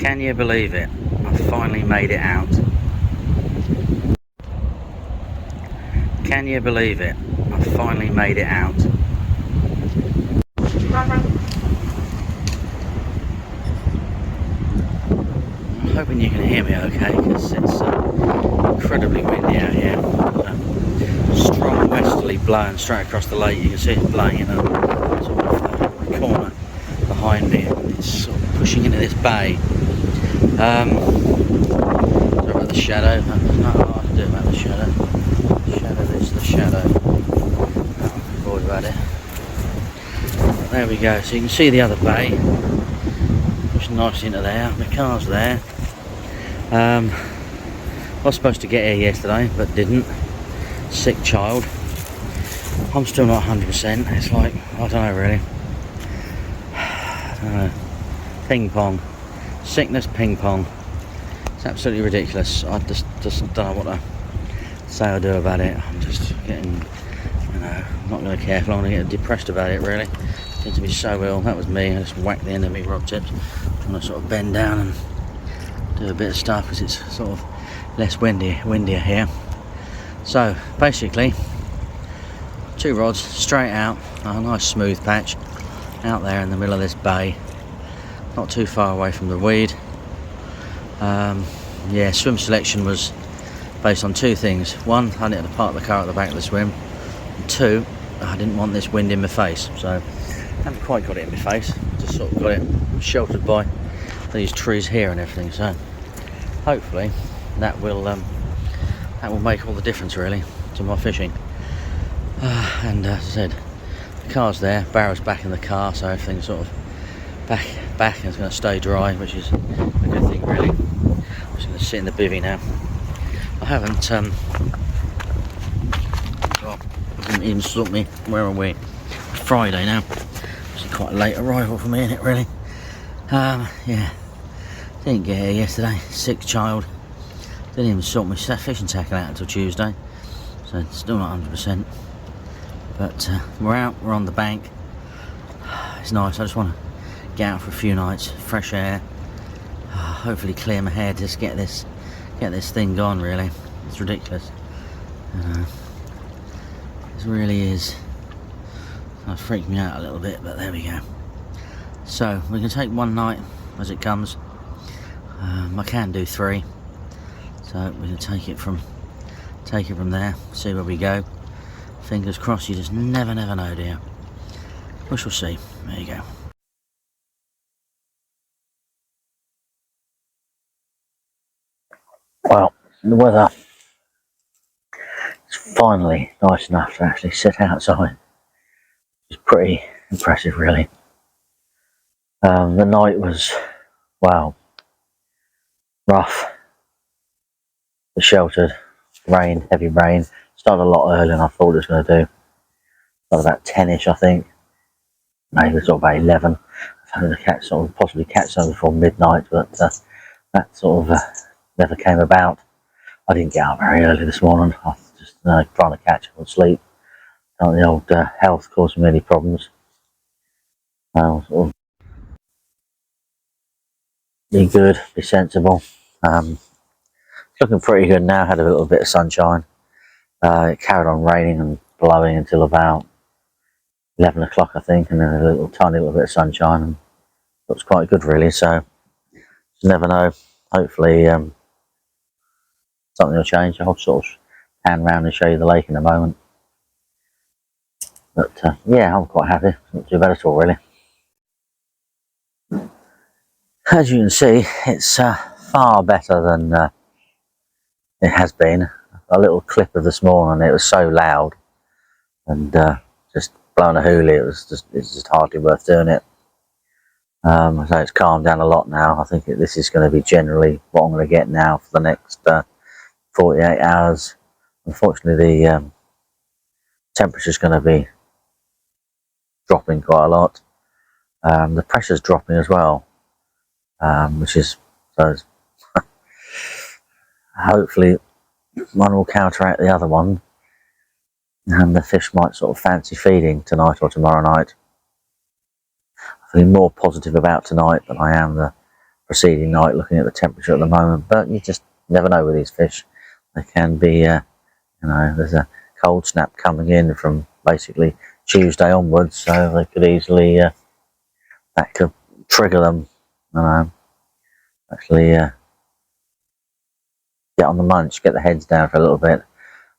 Can you believe it? I finally made it out. Can you believe it? I finally made it out. I'm hoping you can hear me okay, because it's incredibly windy out here. Strong westerly blowing straight across the lake. You can see it blowing in a sort of corner behind me. It's sort of pushing into this bay. Sorry about the shadow. There's not a lot I can do about the shadow. Shadow is the shadow. I'm bored about it. But there we go. So you can see the other bay. Pushing nice into there. My car's there. I was supposed to get here yesterday, but didn't. Sick child. I'm still not 100%. It's like, I don't know really. I don't know. Ping pong. Sickness ping pong. It's absolutely ridiculous. I just don't know what to say or do about it. I'm just getting, you know, I'm not going to care if I'm going to get depressed about it really. I seem to be so ill. That was me. I just whacked the end of my rod tips. Trying to sort of bend down and do a bit of stuff because it's sort of less windier here. So basically, 2 rods straight out, a nice smooth patch out there in the middle of this bay, not too far away from the weed. Yeah, swim selection was based on 2 things. 1, I didn't have to park the car at the back of the swim, and 2, I didn't want this wind in my face. So I haven't quite got it in my face, just sort of got it sheltered by these trees here and everything. So hopefully that will make all the difference really to my fishing. And as I said, the car's there, barrel's back in the car, so everything's sort of back and it's going to stay dry, which is a good thing really. I'm just going to sit in the bivvy now. I haven't well, I didn't even sort me, where are we? Friday now. It's quite a late arrival for me, isn't it really? Yeah, didn't get here yesterday, sick child. Didn't even sort my fishing tackle out until Tuesday, so it's still not 100%. But we're out, we're on the bank. It's nice. I just want to get out for a few nights, fresh air. Hopefully clear my head. Just get this thing gone. Really, it's ridiculous. It really is. That freaked me out a little bit, but there we go. So we can take one night as it comes. I can do 3. So we can take it from there, see where we go. Fingers crossed, you just never know, dear. We shall see. There you go. Well, the weather is finally nice enough to actually sit outside. It's pretty impressive, really. The night was, wow, rough. Sheltered, rain, heavy rain. Started a lot earlier than I thought it was going to do. Started about 10ish, I think. Maybe sort of about 11. I was hoping to possibly catch something before midnight, but that sort of never came about. I didn't get out very early this morning. I was just trying to catch up on sleep. The old health caused me any problems. Sort of be good, be sensible. Looking pretty good now. Had a little bit of sunshine. It carried on raining and blowing until about 11 o'clock, I think, and then a tiny little bit of sunshine, and it was quite good, really. So you never know. Hopefully, something will change. I'll sort of pan round and show you the lake in a moment. But yeah, I'm quite happy. Not too bad at all, really. As you can see, it's far better than it has been. A little clip of this morning, it was so loud and just blowing a hoolie. It's just hardly worth doing it. So it's calmed down a lot now. I think this is going to be generally what I'm going to get now for the next 48 hours. Unfortunately, the temperature is going to be dropping quite a lot. The pressure's dropping as well, which is so. Hopefully one will counteract the other one, and the fish might sort of fancy feeding tonight or tomorrow night. I'm feeling more positive about tonight than I am the preceding night, looking at the temperature at the moment. But you just never know with these fish. They can be, you know, there's a cold snap coming in from basically Tuesday onwards, so they could easily, that could trigger them, you know, actually get on the munch, get the heads down for a little bit.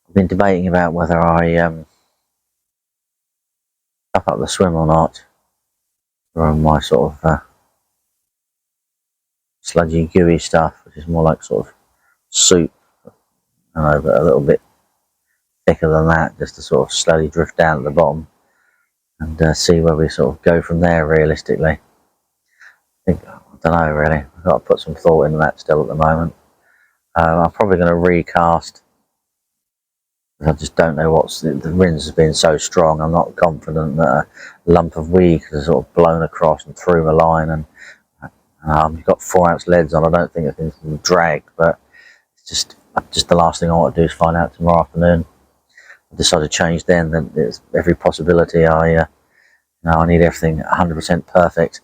I've been debating about whether I up the swim or not, or my sort of sludgy, gooey stuff, which is more like sort of soup, you know, but a little bit thicker than that, just to sort of slowly drift down at the bottom, and see where we sort of go from there. Realistically, I don't know really. I've got to put some thought into that still at the moment. I'm probably going to recast. I just don't know what's the rinse has been so strong. I'm not confident that a lump of weed has sort of blown across and through my line, and you've got 4 ounce leads on. I don't think it's been dragged, but it's just the last thing I want to do is find out tomorrow afternoon. I decided to change then. That there's every possibility. I need everything 100% perfect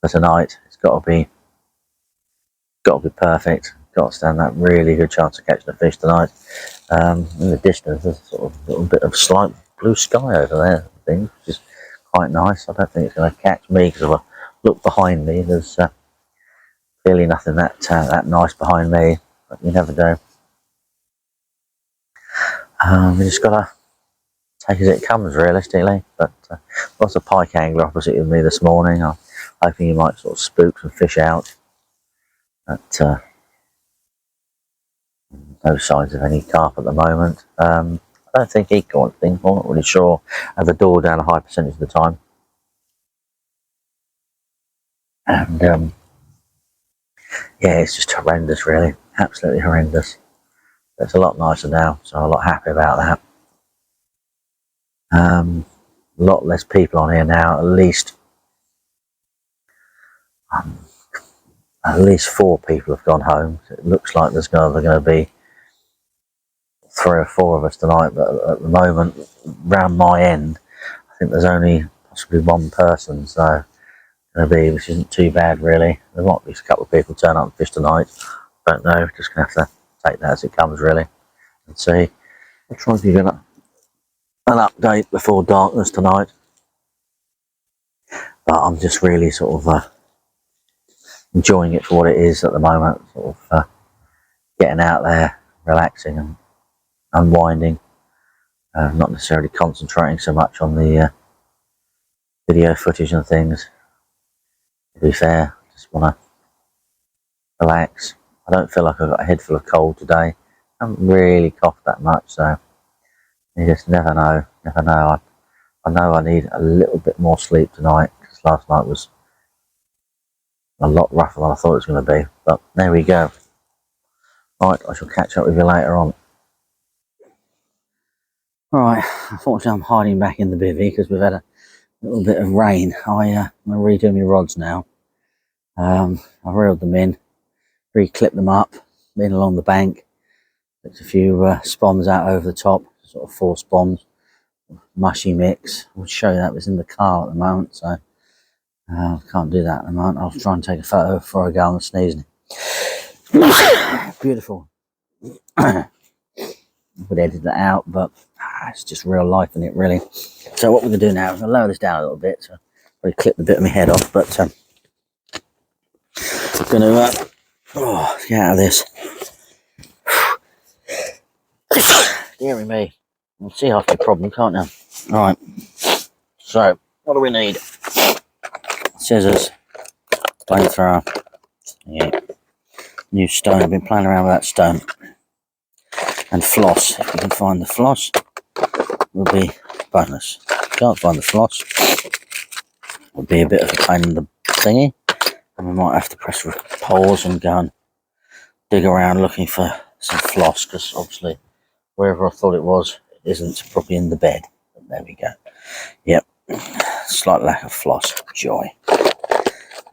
for tonight. It's got to be perfect. Got to stand that really good chance of catching a fish tonight. In the distance, there's sort of a little bit of slight blue sky over there, I think, which is quite nice. I don't think it's going to catch me because if I look behind me, there's clearly nothing that nice behind me, but you never do. We just got to take it as it comes, realistically. But lots of pike angler opposite with me this morning. I'm hoping he might sort of spook some fish out. But no signs of any carp at the moment. I don't think he got anything. I'm not really sure. I have the door down a high percentage of the time. And yeah, it's just horrendous, really. Absolutely horrendous. It's a lot nicer now, so I'm a lot happy about that. A lot less people on here now. At least 4 people have gone home. So it looks like there's going to be 3 or 4 of us tonight, but at the moment, round my end, I think there's only possibly 1 person, so which isn't too bad really. There might be a couple of people turn up and fish tonight. Don't know. Just gonna have to take that as it comes really, and see. I'll try and give you an update before darkness tonight. But I'm just really sort of enjoying it for what it is at the moment. Sort of getting out there, relaxing and unwinding. Not necessarily concentrating so much on the video footage and things. To be fair, just want to relax. I don't feel like I've got a head full of cold today. I haven't really coughed that much, so you just never know. Never know. I know I need a little bit more sleep tonight because last night was a lot rougher than I thought it was going to be. But there we go. Right, I shall catch up with you later on. Right, unfortunately I'm hiding back in the bivvy because we've had a little bit of rain. I'm going to redo my rods now. I've reeled them in, re-clipped them up, been along the bank, picked a few spoms out over the top, sort of 4 spoms, mushy mix. I'll show you that was in the car at the moment, so I can't do that at the moment. I'll try and take a photo before I go on the sneezing. Beautiful. I would edit that out, but it's just real life in it really. So what we're going to do now is I'll lower this down a little bit, so I'll probably clip the bit of my head off, but I'm going to get out of this. Deary me. I'll see half the problem, can't you? Alright, so what do we need? Scissors, flamethrower, yeah. New stone. I've been playing around with that stone. And floss. If you can find the floss, will be bonus. If you can't find the floss, will be a bit of a pain in the thingy. And we might have to press pause and go and dig around looking for some floss, because obviously wherever I thought it was isn't probably in the bed. But there we go. Yep. Slight lack of floss. Joy.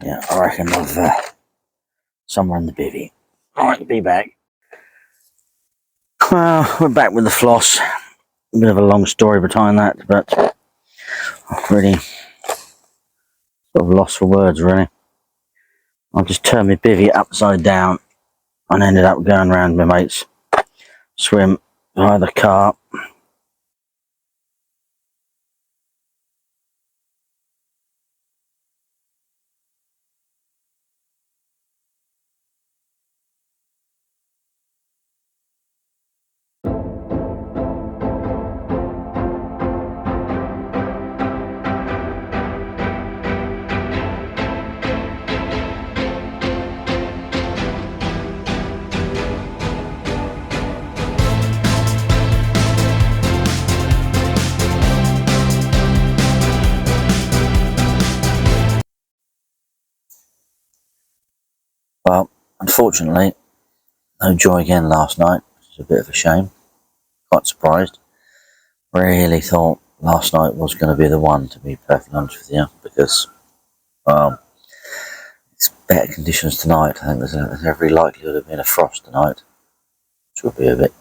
Yeah, I reckon I've somewhere in the bivvy. Alright, be back. Well, we're back with the floss. A bit of a long story behind that, but I've really sort of lost for words, really. I just turned my bivvy upside down and ended up going round my mate's swim by the carp. Well, unfortunately, no joy again last night, which is a bit of a shame. Quite surprised. Really thought last night was going to be the one, to be perfectly honest with you, because it's better conditions tonight. I think there's every likelihood of being a frost tonight, which will be a bit,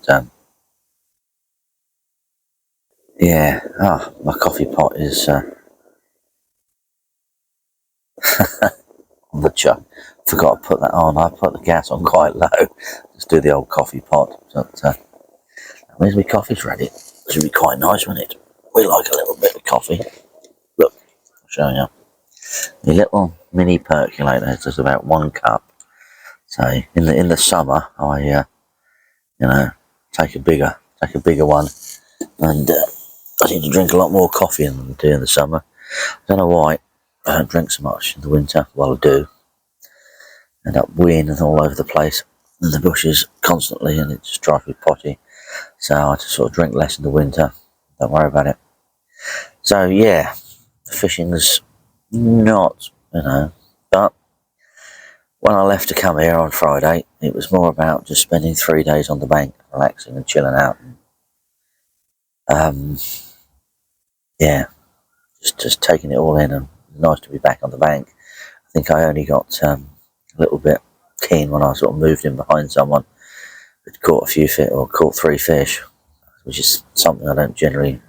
yeah. My coffee pot is on the chuck. Forgot to put that on. I put the gas on quite low. Just do the old coffee pot. But that means my coffee's ready. It should be quite nice, wouldn't it? We like a little bit of coffee. Look, I'll show you. The little mini percolator is just about 1 cup. So in the summer, I take a bigger one, and I seem to drink a lot more coffee than I do in the summer. I don't know why. I don't drink so much in the winter. Well, I do. End up weeing all over the place in the bushes constantly, and it just drives me potty. So I just sort of drink less in the winter. Don't worry about it. So yeah, fishing's not, but when I left to come here on Friday, it was more about just spending 3 days on the bank, relaxing and chilling out. Yeah, just taking it all in, and nice to be back on the bank. I think I only got a little bit keen when I sort of moved in behind someone who'd caught a few fish, or caught 3 fish, which is something I don't generally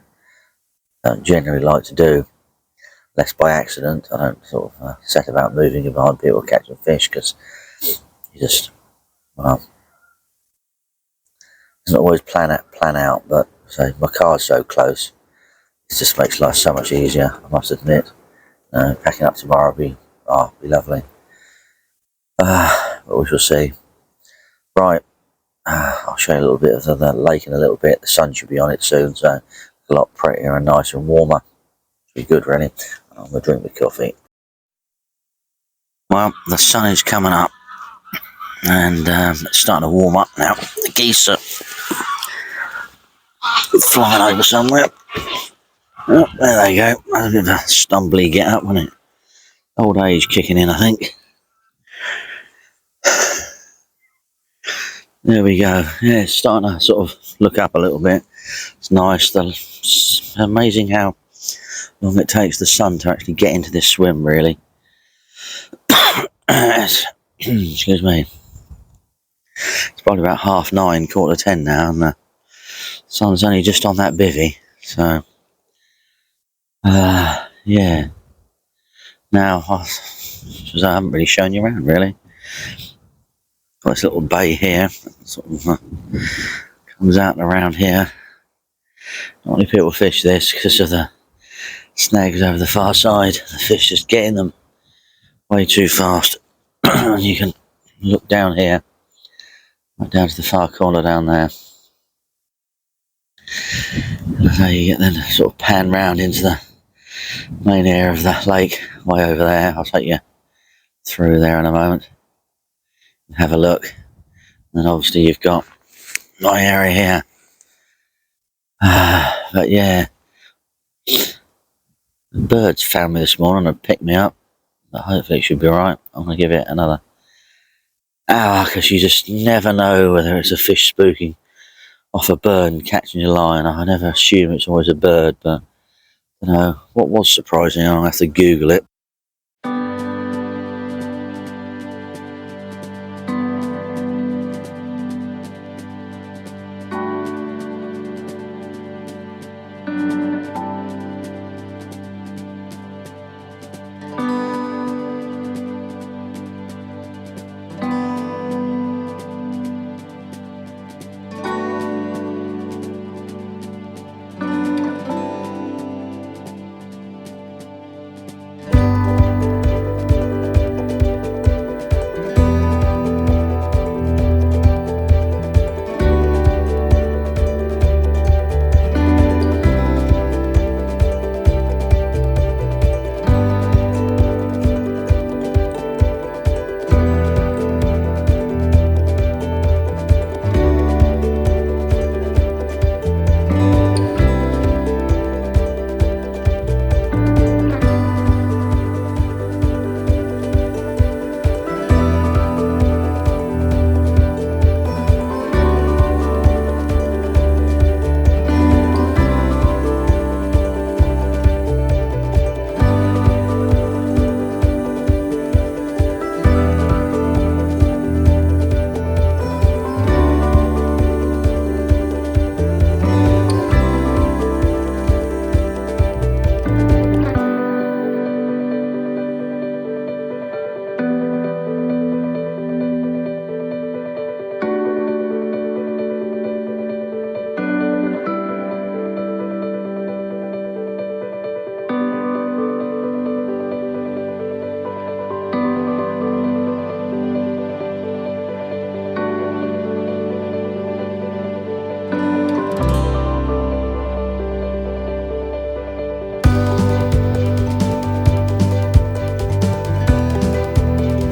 like to do. Less by accident. I don't sort of set about moving in behind people catching fish, because you just, well, doesn't always plan out. But so my car's so close, it just makes life so much easier, I must admit. Packing up tomorrow will be lovely. But we shall see. Right, I'll show you a little bit of the lake in a little bit. The sun should be on it soon, so a lot prettier and nicer and warmer. Should be good, really. I'm going to drink the coffee. Well, the sun is coming up, and it's starting to warm up now. The geese are flying over somewhere. Oh, there they go. That was a bit of a stumbly get up, wasn't it? Old age kicking in, I think. There we go. Yeah, it's starting to sort of look up a little bit. It's nice. It's amazing how long it takes the sun to actually get into this swim, really. Excuse me. It's probably about 9:30, 9:45 now, and the sun's only just on that bivvy. So, yeah. Now, I haven't really shown you around, really. Got this little bay here, sort of comes out and around here. Not many people fish this because of the snags over the far side. The fish just getting them way too fast. You can look down here, right down to the far corner down there. That's how you get then sort of pan round into the main area of the lake, way over there. I'll take you through there in a moment and have a look. And obviously you've got my area here. But yeah, the birds found me this morning and picked me up. But hopefully it should be alright. I'm going to give it another hour, because you just never know whether it's a fish spooking off a bird and catching your line. I never assume it's always a bird, but what was surprising, I'll have to Google it.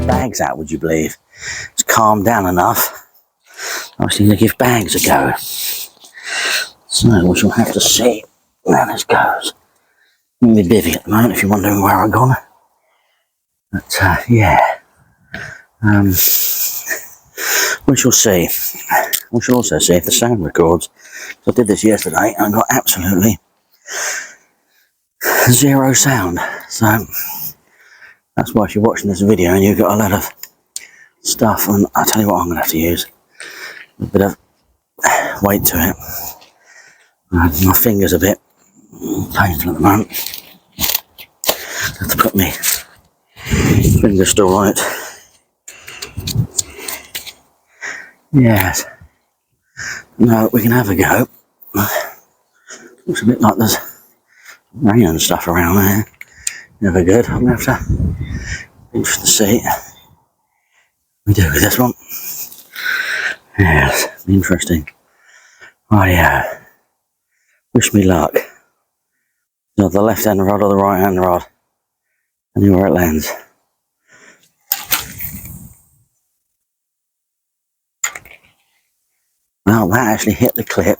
bags out, would you believe? It's calmed down enough. I was thinking to give bags a go. So we shall have to see where this goes. I'm in the bivvy at the moment if you're wondering where I've gone. But yeah. We shall see. We shall also see if the sound records. So I did this yesterday and I got absolutely zero sound. So that's why if you're watching this video and you've got a lot of stuff, and I'll tell you what I'm going to have to use. A bit of weight to it. My finger's a bit painful at the moment. I have to put my finger still right. Yes. No, we can have a go. Looks a bit like there's rain and stuff around there. Never good. I'm going to have to be interested to see what we do with this one. Yes, interesting. Right, yeah. Wish me luck. Not the left hand rod or the right hand rod. Anywhere it lands. Well, that actually hit the clip.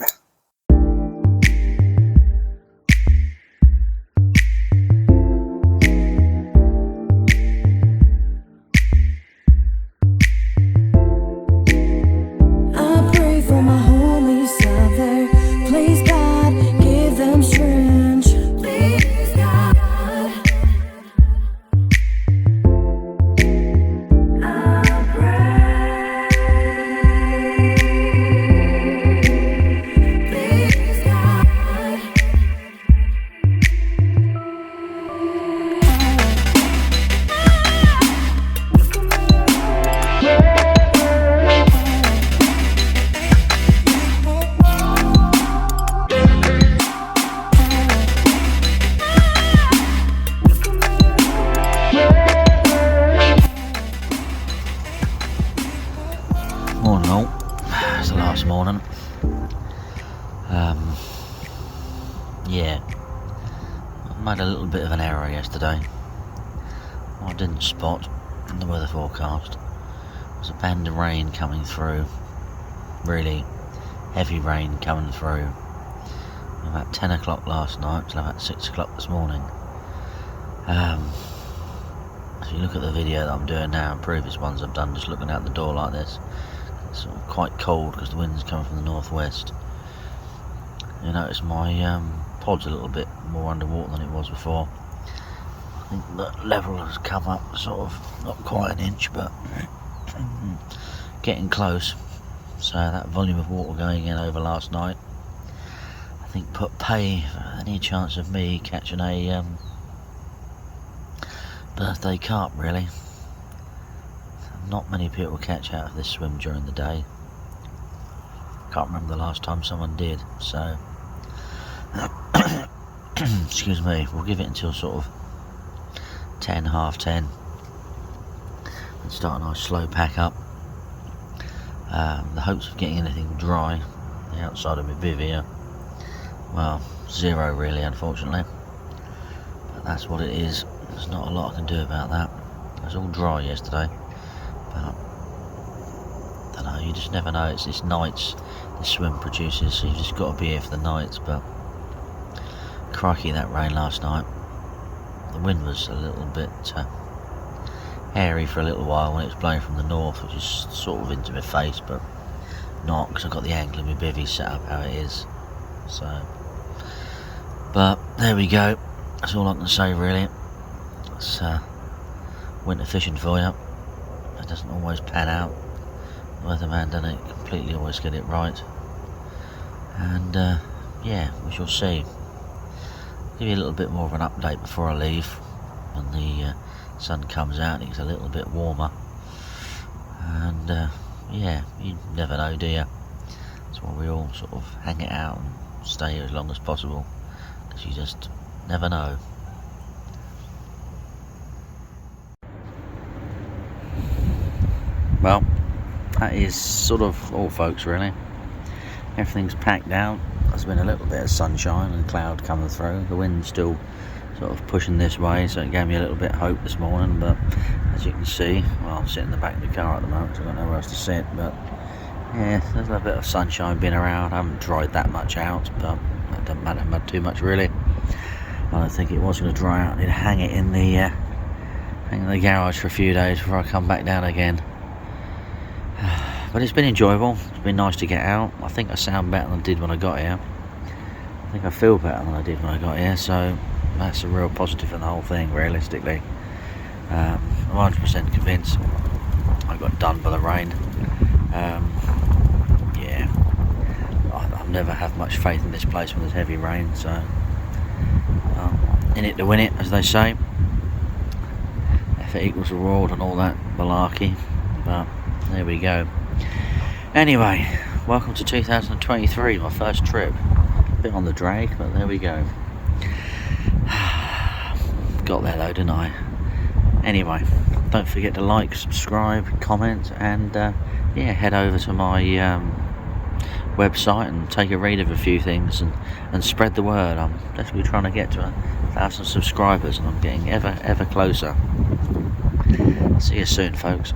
Morning all, it's the last morning. Yeah, I made a little bit of an error yesterday. What I didn't spot in the weather forecast was a band of rain coming through, really heavy rain coming through about 10 o'clock last night till about 6 o'clock this morning. If you look at the video that I'm doing now and previous ones I've done just looking out the door like this, it's sort of quite cold because the wind's coming from the northwest. You notice my pod's a little bit more underwater than it was before. I think the level has come up sort of not quite an inch, but getting close. So that volume of water going in over last night, I think put pay for any chance of me catching a birthday carp, really. Not many people catch out of this swim during the day. Can't remember the last time someone did, so excuse me, we'll give it until sort of 10, half 10 and start a nice slow pack up. The hopes of getting anything dry the outside of my bivvy are, well, zero really, unfortunately, but that's what it is. There's not a lot I can do about that. It was all dry yesterday, but I don't know, you just never know. It's nights this swim produces, so you've just got to be here for the nights. But crikey, that rain last night. The wind was a little bit hairy for a little while when it was blowing from the north, which is sort of into my face, but not, because I've got the angle in my bivvy set up how it is. So, but there we go. That's all I can say really. It's winter fishing for you. It doesn't always pan out. The weatherman doesn't completely always get it right. And yeah, we shall see. Give you a little bit more of an update before I leave, when the sun comes out and it gets a little bit warmer. And yeah, you never know, do you? That's why we all sort of hang it out and stay here as long as possible, because you just never know. Well, that is sort of all, folks, really. Everything's packed out. There's been a little bit of sunshine and cloud coming through. The wind's still sort of pushing this way, so it gave me a little bit of hope this morning. But as you can see, well, I'm sitting in the back of the car at the moment, so I've got nowhere else to sit. But yeah, there's a little bit of sunshine being around. I haven't dried that much out, but that doesn't matter too much really. I don't think it was going to dry out. I need to hang it in the garage for a few days before I come back down again. But it's been enjoyable. It's been nice to get out. I think I sound better than I did when I got here. I think I feel better than I did when I got here, so that's a real positive in the whole thing, realistically. I'm 100% convinced I got done by the rain. Yeah, I've never had much faith in this place when there's heavy rain, so in it to win it, as they say. Effort equals reward and all that malarkey, but there we go. Anyway, welcome to 2023, my first trip. A bit on the drag, but there we go. Got there though, didn't I? Anyway, don't forget to like, subscribe, comment, and yeah, head over to my website and take a read of a few things and spread the word. I'm definitely trying to get to 1,000 subscribers, and I'm getting ever closer. See you soon, folks.